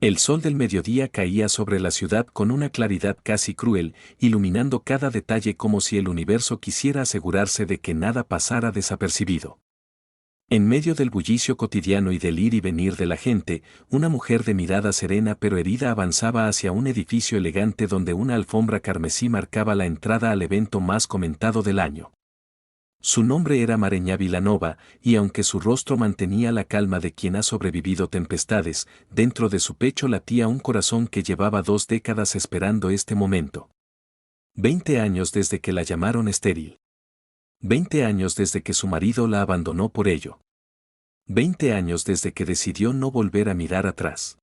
El sol del mediodía caía sobre la ciudad con una claridad casi cruel, iluminando cada detalle como si el universo quisiera asegurarse de que nada pasara desapercibido. En medio del bullicio cotidiano y del ir y venir de la gente, una mujer de mirada serena pero herida avanzaba hacia un edificio elegante donde una alfombra carmesí marcaba la entrada al evento más comentado del año. Su nombre era Mareñá Vilanova, y aunque su rostro mantenía la calma de quien ha sobrevivido tempestades, dentro de su pecho latía un corazón que llevaba 2 décadas esperando este momento. 20 años desde que la llamaron estéril. 20 años desde que su marido la abandonó por ello. 20 años desde que decidió no volver a mirar atrás.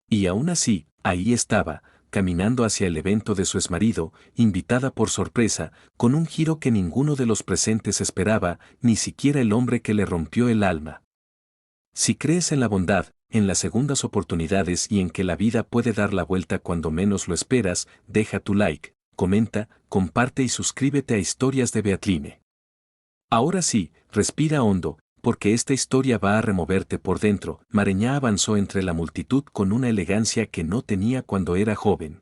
Y aún así, ahí estaba, caminando hacia el evento de su exmarido, invitada por sorpresa, con un giro que ninguno de los presentes esperaba, ni siquiera el hombre que le rompió el alma. Si crees en la bondad, en las segundas oportunidades y en que la vida puede dar la vuelta cuando menos lo esperas, deja tu like, comenta, comparte y suscríbete a Historias de Beatline. Ahora sí, respira hondo, porque esta historia va a removerte por dentro. Mareñá avanzó entre la multitud con una elegancia que no tenía cuando era joven.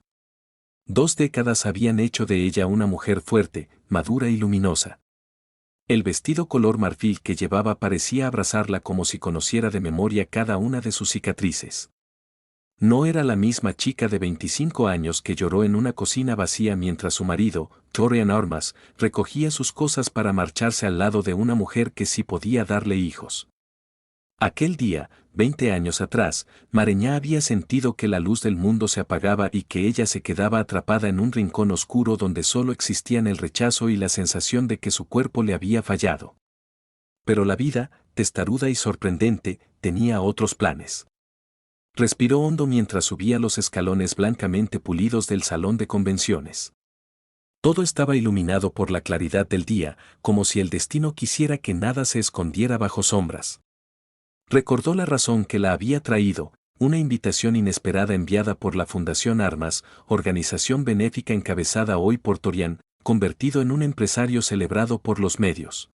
2 décadas habían hecho de ella una mujer fuerte, madura y luminosa. El vestido color marfil que llevaba parecía abrazarla como si conociera de memoria cada una de sus cicatrices. No era la misma chica de 25 años que lloró en una cocina vacía mientras su marido, Torian Ormas, recogía sus cosas para marcharse al lado de una mujer que sí podía darle hijos. Aquel día, 20 años atrás, Mareñá había sentido que la luz del mundo se apagaba y que ella se quedaba atrapada en un rincón oscuro donde solo existían el rechazo y la sensación de que su cuerpo le había fallado. Pero la vida, testaruda y sorprendente, tenía otros planes. Respiró hondo mientras subía los escalones blancamente pulidos del salón de convenciones. Todo estaba iluminado por la claridad del día, como si el destino quisiera que nada se escondiera bajo sombras. Recordó la razón que la había traído, una invitación inesperada enviada por la Fundación Armas, organización benéfica encabezada hoy por Torian, convertido en un empresario celebrado por los medios.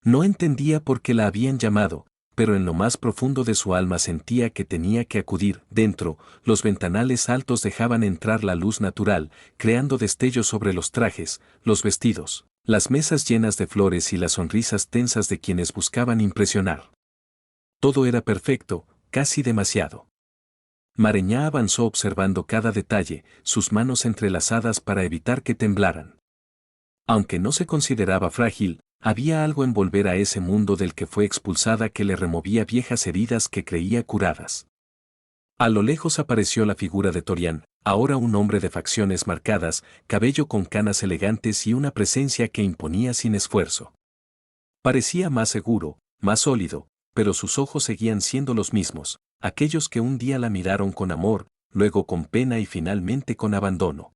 No entendía por qué la habían llamado, pero en lo más profundo de su alma sentía que tenía que acudir. Dentro, los ventanales altos dejaban entrar la luz natural, creando destellos sobre los trajes, los vestidos, las mesas llenas de flores y las sonrisas tensas de quienes buscaban impresionar. Todo era perfecto, casi demasiado. Mareñá avanzó observando cada detalle, sus manos entrelazadas para evitar que temblaran. Aunque no se consideraba frágil, había algo en volver a ese mundo del que fue expulsada que le removía viejas heridas que creía curadas. A lo lejos apareció la figura de Torian, ahora un hombre de facciones marcadas, cabello con canas elegantes y una presencia que imponía sin esfuerzo. Parecía más seguro, más sólido, pero sus ojos seguían siendo los mismos, aquellos que un día la miraron con amor, luego con pena y finalmente con abandono.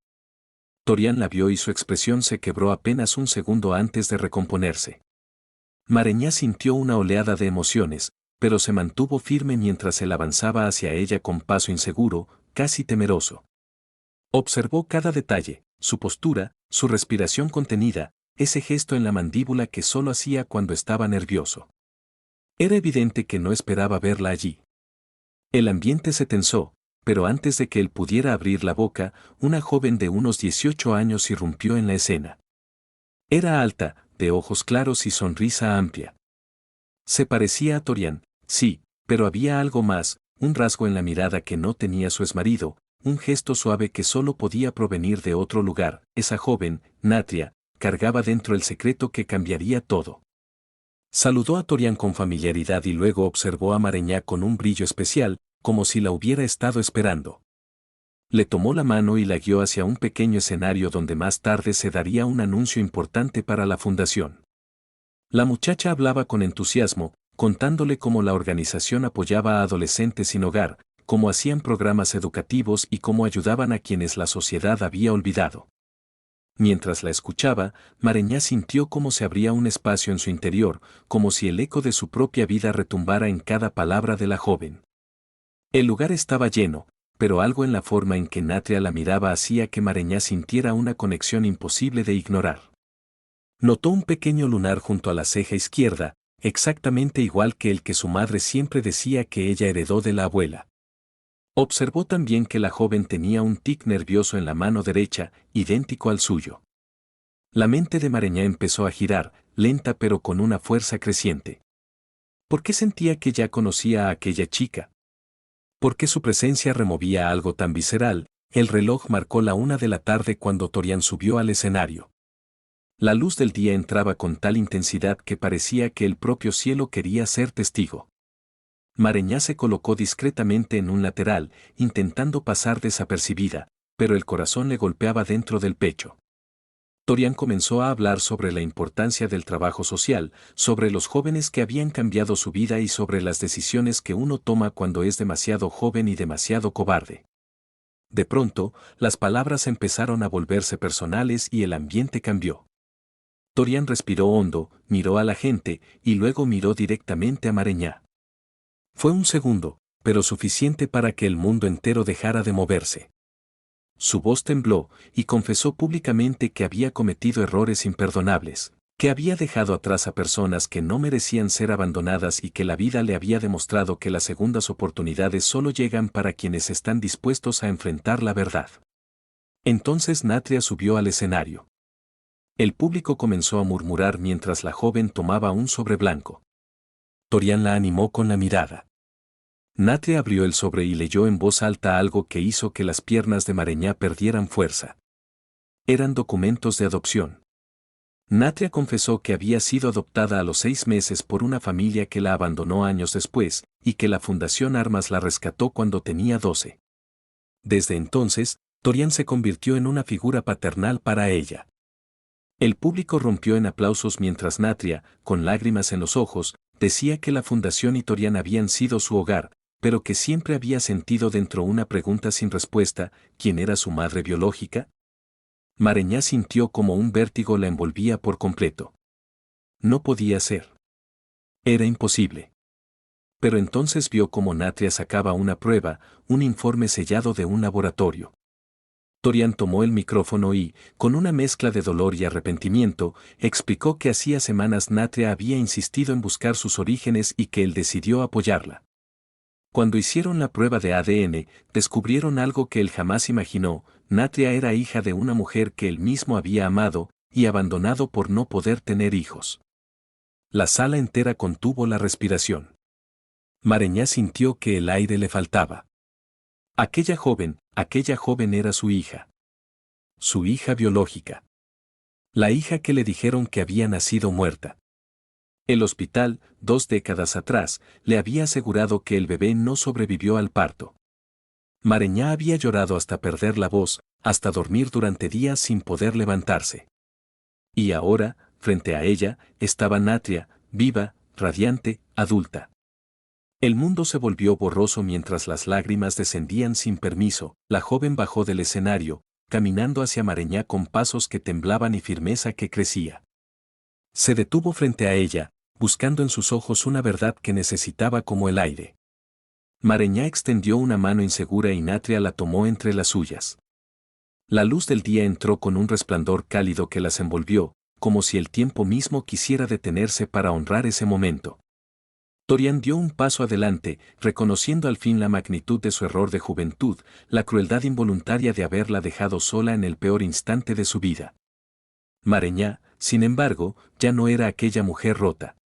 Torian la vio y su expresión se quebró apenas un segundo antes de recomponerse. Mareñá sintió una oleada de emociones, pero se mantuvo firme mientras él avanzaba hacia ella con paso inseguro, casi temeroso. Observó cada detalle, su postura, su respiración contenida, ese gesto en la mandíbula que solo hacía cuando estaba nervioso. Era evidente que no esperaba verla allí. El ambiente se tensó, pero antes de que él pudiera abrir la boca, una joven de unos 18 años irrumpió en la escena. Era alta, de ojos claros y sonrisa amplia. Se parecía a Torian, sí, pero había algo más, un rasgo en la mirada que no tenía su exmarido, un gesto suave que solo podía provenir de otro lugar. Esa joven, Natria, cargaba dentro el secreto que cambiaría todo. Saludó a Torian con familiaridad y luego observó a Mareñá con un brillo especial, como si la hubiera estado esperando. Le tomó la mano y la guió hacia un pequeño escenario donde más tarde se daría un anuncio importante para la fundación. La muchacha hablaba con entusiasmo, contándole cómo la organización apoyaba a adolescentes sin hogar, cómo hacían programas educativos y cómo ayudaban a quienes la sociedad había olvidado. Mientras la escuchaba, Mareñá sintió cómo se abría un espacio en su interior, como si el eco de su propia vida retumbara en cada palabra de la joven. El lugar estaba lleno, pero algo en la forma en que Natria la miraba hacía que Mareñá sintiera una conexión imposible de ignorar. Notó un pequeño lunar junto a la ceja izquierda, exactamente igual que el que su madre siempre decía que ella heredó de la abuela. Observó también que la joven tenía un tic nervioso en la mano derecha, idéntico al suyo. La mente de Mareñá empezó a girar, lenta pero con una fuerza creciente. ¿Por qué sentía que ya conocía a aquella chica? ¿Por qué su presencia removía algo tan visceral? El reloj marcó la 1 de la tarde cuando Torian subió al escenario. La luz del día entraba con tal intensidad que parecía que el propio cielo quería ser testigo. Mareñá se colocó discretamente en un lateral, intentando pasar desapercibida, pero el corazón le golpeaba dentro del pecho. Torian comenzó a hablar sobre la importancia del trabajo social, sobre los jóvenes que habían cambiado su vida y sobre las decisiones que uno toma cuando es demasiado joven y demasiado cobarde. De pronto, las palabras empezaron a volverse personales y el ambiente cambió. Torian respiró hondo, miró a la gente y luego miró directamente a Mareñá. Fue un segundo, pero suficiente para que el mundo entero dejara de moverse. Su voz tembló y confesó públicamente que había cometido errores imperdonables, que había dejado atrás a personas que no merecían ser abandonadas y que la vida le había demostrado que las segundas oportunidades solo llegan para quienes están dispuestos a enfrentar la verdad. Entonces Natria subió al escenario. El público comenzó a murmurar mientras la joven tomaba un sobre blanco. Torian la animó con la mirada. Natria abrió el sobre y leyó en voz alta algo que hizo que las piernas de Mareñá perdieran fuerza. Eran documentos de adopción. Natria confesó que había sido adoptada a los 6 meses por una familia que la abandonó años después, y que la Fundación Armas la rescató cuando tenía 12. Desde entonces, Torian se convirtió en una figura paternal para ella. El público rompió en aplausos mientras Natria, con lágrimas en los ojos, decía que la Fundación y Torian habían sido su hogar, pero que siempre había sentido dentro una pregunta sin respuesta: ¿quién era su madre biológica? Mareñá sintió como un vértigo la envolvía por completo. No podía ser. Era imposible. Pero entonces vio cómo Natria sacaba una prueba, un informe sellado de un laboratorio. Torian tomó el micrófono y, con una mezcla de dolor y arrepentimiento, explicó que hacía semanas Natria había insistido en buscar sus orígenes y que él decidió apoyarla. Cuando hicieron la prueba de ADN, descubrieron algo que él jamás imaginó: Natria era hija de una mujer que él mismo había amado y abandonado por no poder tener hijos. La sala entera contuvo la respiración. Mareñá sintió que el aire le faltaba. Aquella joven era su hija. Su hija biológica. La hija que le dijeron que había nacido muerta. El hospital, 2 décadas atrás, le había asegurado que el bebé no sobrevivió al parto. Mareñá había llorado hasta perder la voz, hasta dormir durante días sin poder levantarse. Y ahora, frente a ella, estaba Natria, viva, radiante, adulta. El mundo se volvió borroso mientras las lágrimas descendían sin permiso. La joven bajó del escenario, caminando hacia Mareñá con pasos que temblaban y firmeza que crecía. Se detuvo frente a ella, buscando en sus ojos una verdad que necesitaba como el aire. Mareñá extendió una mano insegura y Natria la tomó entre las suyas. La luz del día entró con un resplandor cálido que las envolvió, como si el tiempo mismo quisiera detenerse para honrar ese momento. Torian dio un paso adelante, reconociendo al fin la magnitud de su error de juventud, la crueldad involuntaria de haberla dejado sola en el peor instante de su vida. Mareñá, sin embargo, ya no era aquella mujer rota.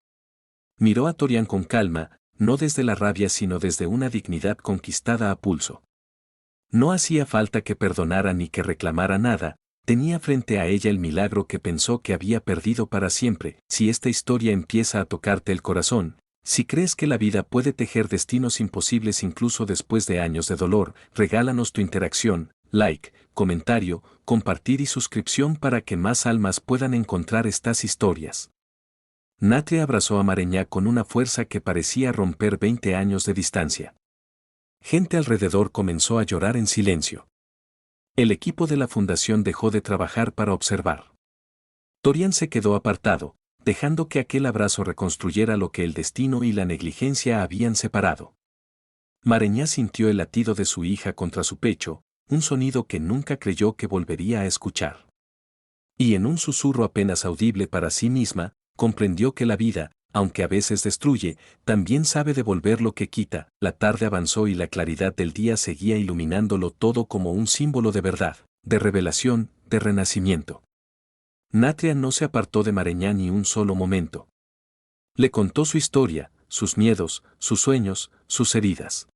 Miró a Torian con calma, no desde la rabia sino desde una dignidad conquistada a pulso. No hacía falta que perdonara ni que reclamara nada, tenía frente a ella el milagro que pensó que había perdido para siempre. Si esta historia empieza a tocarte el corazón, si crees que la vida puede tejer destinos imposibles incluso después de años de dolor, regálanos tu interacción, like, comentario, compartir y suscripción para que más almas puedan encontrar estas historias. Natria abrazó a Mareñá con una fuerza que parecía romper 20 años de distancia. Gente alrededor comenzó a llorar en silencio. El equipo de la fundación dejó de trabajar para observar. Torian se quedó apartado, dejando que aquel abrazo reconstruyera lo que el destino y la negligencia habían separado. Mareñá sintió el latido de su hija contra su pecho, un sonido que nunca creyó que volvería a escuchar. Y en un susurro apenas audible para sí misma, comprendió que la vida, aunque a veces destruye, también sabe devolver lo que quita. La tarde avanzó y la claridad del día seguía iluminándolo todo como un símbolo de verdad, de revelación, de renacimiento. Natria no se apartó de Mareñá ni un solo momento. Le contó su historia, sus miedos, sus sueños, sus heridas.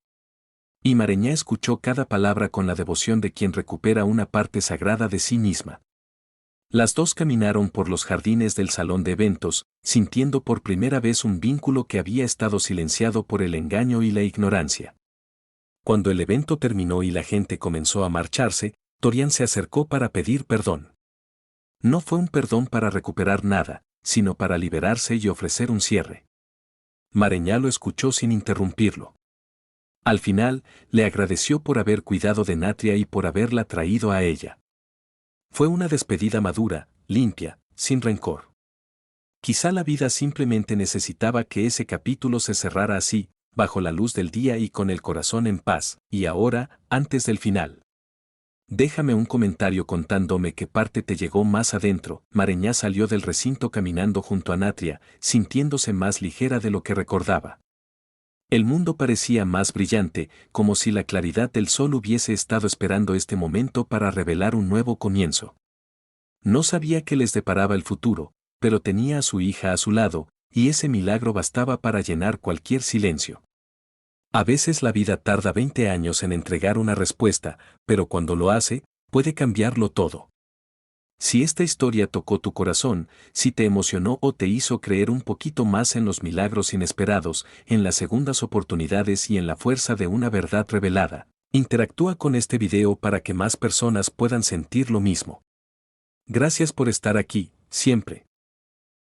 Y Mareñá escuchó cada palabra con la devoción de quien recupera una parte sagrada de sí misma. Las dos caminaron por los jardines del salón de eventos, sintiendo por primera vez un vínculo que había estado silenciado por el engaño y la ignorancia. Cuando el evento terminó y la gente comenzó a marcharse, Torian se acercó para pedir perdón. No fue un perdón para recuperar nada, sino para liberarse y ofrecer un cierre. Mareñá lo escuchó sin interrumpirlo. Al final, le agradeció por haber cuidado de Natria y por haberla traído a ella. Fue una despedida madura, limpia, sin rencor. Quizá la vida simplemente necesitaba que ese capítulo se cerrara así, bajo la luz del día y con el corazón en paz, y ahora, antes del final. Déjame un comentario contándome qué parte te llegó más adentro. Mareñá salió del recinto caminando junto a Natria, sintiéndose más ligera de lo que recordaba. El mundo parecía más brillante, como si la claridad del sol hubiese estado esperando este momento para revelar un nuevo comienzo. No sabía qué les deparaba el futuro, pero tenía a su hija a su lado, y ese milagro bastaba para llenar cualquier silencio. A veces la vida tarda 20 años en entregar una respuesta, pero cuando lo hace, puede cambiarlo todo. Si esta historia tocó tu corazón, si te emocionó o te hizo creer un poquito más en los milagros inesperados, en las segundas oportunidades y en la fuerza de una verdad revelada, interactúa con este video para que más personas puedan sentir lo mismo. Gracias por estar aquí, siempre.